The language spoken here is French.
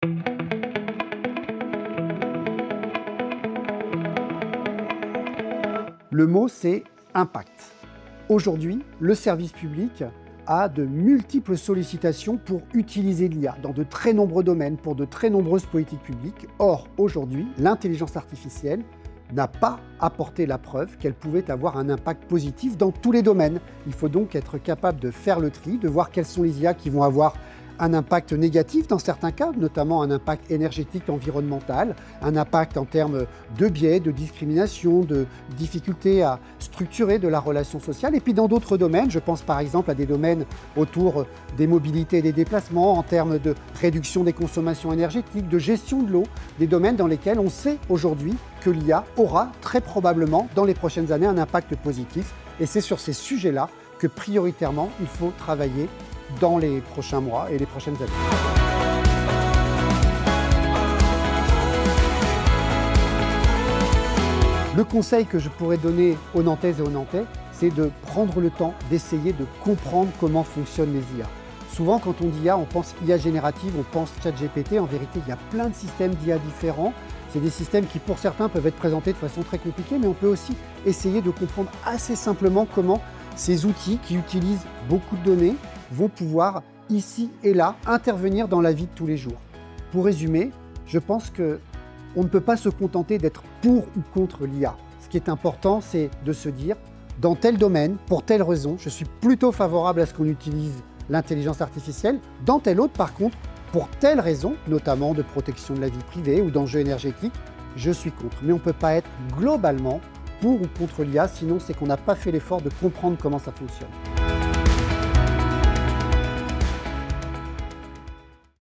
Le mot, c'est impact. Aujourd'hui, le service public a de multiples sollicitations pour utiliser l'IA dans de très nombreux domaines, pour de très nombreuses politiques publiques. Or, aujourd'hui, l'intelligence artificielle n'a pas apporté la preuve qu'elle pouvait avoir un impact positif dans tous les domaines. Il faut donc être capable de faire le tri, de voir quelles sont les IA qui vont avoir un impact négatif dans certains cas, notamment un impact énergétique, environnemental, un impact en termes de biais, de discrimination, de difficulté à structurer de la relation sociale. Et puis dans d'autres domaines, je pense par exemple à des domaines autour des mobilités et des déplacements, en termes de réduction des consommations énergétiques, de gestion de l'eau, des domaines dans lesquels on sait aujourd'hui que l'IA aura très probablement dans les prochaines années un impact positif. Et c'est sur ces sujets-là que prioritairement il faut travailler dans les prochains mois et les prochaines années. Le conseil que je pourrais donner aux Nantaises et aux Nantais, c'est de prendre le temps d'essayer de comprendre comment fonctionnent les IA. Souvent, quand on dit IA, on pense IA générative, on pense ChatGPT. En vérité, il y a plein de systèmes d'IA différents. C'est des systèmes qui, pour certains, peuvent être présentés de façon très compliquée, mais on peut aussi essayer de comprendre assez simplement comment ces outils qui utilisent beaucoup de données vont pouvoir, ici et là, intervenir dans la vie de tous les jours. Pour résumer, je pense qu'on ne peut pas se contenter d'être pour ou contre l'IA. Ce qui est important, c'est de se dire, dans tel domaine, pour telle raison, je suis plutôt favorable à ce qu'on utilise l'intelligence artificielle. Dans tel autre, par contre, pour telle raison, notamment de protection de la vie privée ou d'enjeux énergétiques, je suis contre. Mais on ne peut pas être globalement pour ou contre l'IA, sinon c'est qu'on n'a pas fait l'effort de comprendre comment ça fonctionne.